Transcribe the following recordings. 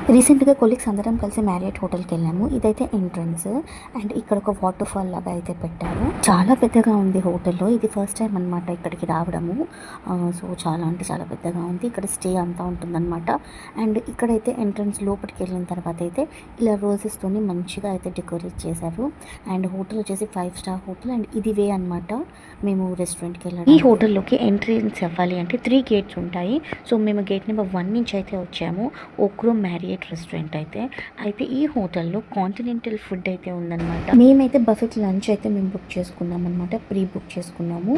రీసెంట్‌గా కొలీగ్స్ అందరం కలిసి మ్యారియట్ హోటల్‌కెళ్ళాము. ఇదైతే ఎంట్రన్స్ అండ్ ఇక్కడ ఒక వాటర్ ఫాల్ లాగా అయితే పెట్టారు. చాలా పెద్దగా ఉంది హోటల్‌లో. ఇది ఫస్ట్ టైమ్ అనమాట ఇక్కడికి రావడము. సో, చాలా అంటే చాలా పెద్దగా ఉంది. ఇక్కడ స్టే అంతా ఉంటుందనమాట. అండ్ ఇక్కడైతే ఎంట్రన్స్ లోపటికెళ్ళిన తర్వాత అయితే ఇలా రోజెస్‌తోని మంచిగా అయితే డెకరేట్ చేశారు. అండ్ హోటల్ వచ్చేసి 5 స్టార్ హోటల్ అండ్ ఇది వే అనమాట మేము రెస్టారెంట్‌కెళ్ళడానికి. ఈ హోటల్‌లోకి ఎంట్రన్స్ అవ్వాలి అంటే 3 గేట్స్ ఉంటాయి. సో, మేము గేట్ నెంబర్ 1 నుంచి అయితే వచ్చాము. ఓక్రో మ్యారియట్ రెస్టారెంట్ అయితే ఈ హోటల్లో కాంటినెంటల్ ఫుడ్ అయితే ఉందన్నమాట. మేమైతే బఫెట్ లంచ్ అయితే మేము బుక్ చేసుకున్నాం అనమాట. ప్రీ బుక్ చేసుకున్నాము.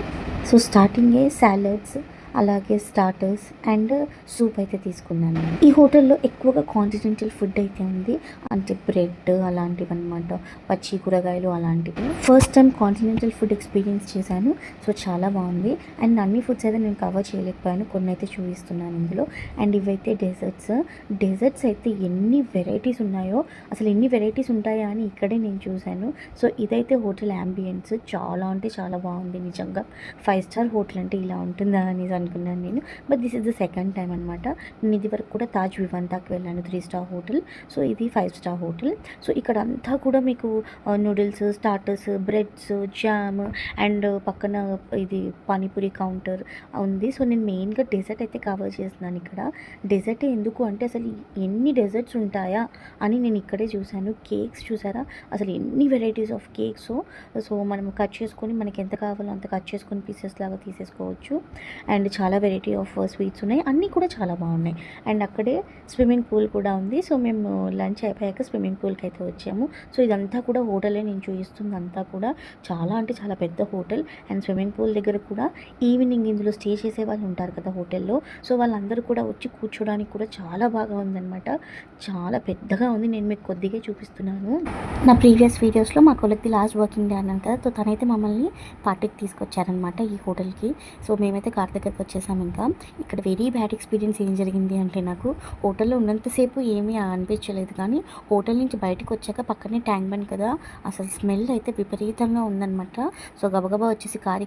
సో స్టార్టింగే సాలడ్స్ అలాగే స్టార్టర్స్ అండ్ సూప్ అయితే తీసుకున్నాను. ఈ హోటల్లో ఎక్కువగా కాంటినెంటల్ ఫుడ్ అయితే ఉంది. అంటే బ్రెడ్ అలాంటివి అనమాట, పచ్చి కూరగాయలు అలాంటివి. First time continental food experience చేశాను. సో చాలా బాగుంది. అండ్ అన్ని ఫుడ్స్ అయితే నేను కవర్ చేయలేకపోయాను, కొన్ని అయితే చూపిస్తున్నాను ఇందులో. అండ్ ఇవైతే డెజర్ట్స్ అయితే ఎన్ని వెరైటీస్ ఉన్నాయో, అసలు ఎన్ని వెరైటీస్ ఉంటాయా అని ఇక్కడే నేను చూశాను. సో ఇదైతే హోటల్ యాంబియన్స్ చాలా అంటే చాలా బాగుంది నిజంగా. 5 స్టార్ హోటల్ అంటే ఇలా ఉంటుందా అని అనుకున్నాను నేను. But this is the second time అనమాట. నేను ఇది వరకు కూడా తాజ్ వివంతాకి వెళ్ళాను, 3 స్టార్ హోటల్. సో ఇది 5 స్టార్ హోటల్. సో ఇక్కడ అంతా కూడా మీకు noodles, starters, breads, jam and పక్కన ఇది పానీపూరి కౌంటర్ ఉంది. సో నేను మెయిన్గా డెజర్ట్ అయితే కవర్ చేస్తున్నాను ఇక్కడ. డెజర్ట్ ఎందుకు అంటే అసలు ఎన్ని డెజర్ట్స్ ఉంటాయా అని నేను ఇక్కడే చూశాను. కేక్స్ చూసారా, అసలు ఎన్ని వెరైటీస్ ఆఫ్ కేక్స్. సో మనం కట్ చేసుకొని మనకి ఎంత కావాలో అంత కట్ చేసుకొని పీసెస్ లాగా తీసేసుకోవచ్చు. అండ్ చాలా వెరైటీ ఆఫ్ స్వీట్స్ ఉన్నాయి, అన్నీ కూడా చాలా బాగున్నాయి. అండ్ అక్కడే స్విమ్మింగ్ పూల్ కూడా ఉంది. సో మేము లంచ్ అయిపోయాక స్విమ్మింగ్ పూల్కి అయితే వచ్చాము. సో ఇదంతా కూడా హోటలే, నేను చూపిస్తుంది అంతా కూడా చాలా అంటే చాలా పెద్ద హోటల్. అండ్ స్విమ్మింగ్ పూల్ దగ్గర కూడా ఈవినింగ్ ఇందులో స్టే చేసే వాళ్ళు ఉంటారు కదా హోటల్లో, సో వాళ్ళందరూ కూడా వచ్చి కూర్చోడానికి కూడా చాలా బాగా ఉందన్నమాట. చాలా పెద్దగా ఉంది. నేను మీకు కొద్దిగా చూపిస్తున్నాను. నా ప్రీవియస్ వీడియోస్లో మా కొలెక్ది లాస్ట్ వర్కింగ్ డే అన్నాను కదా, సో తనైతే మమ్మల్ని పార్టీకి తీసుకొచ్చారనమాట ఈ హోటల్కి. సో మేమైతే కార్ దగ్గరికి వచ్చేసాము. ఇంకా ఇక్కడ వెరీ బ్యాడ్ ఎక్స్పీరియన్స్ ఏం జరిగింది అంటే, నాకు హోటల్లో ఉన్నంతసేపు ఏమీ అనిపించలేదు, కానీ హోటల్ నుంచి బయటకు వచ్చాక పక్కనే ట్యాంక్ బండ్ కదా, అసలు స్మెల్ అయితే విపరీతంగా ఉందన్నమాట. సో గబగబా వచ్చేసి కార్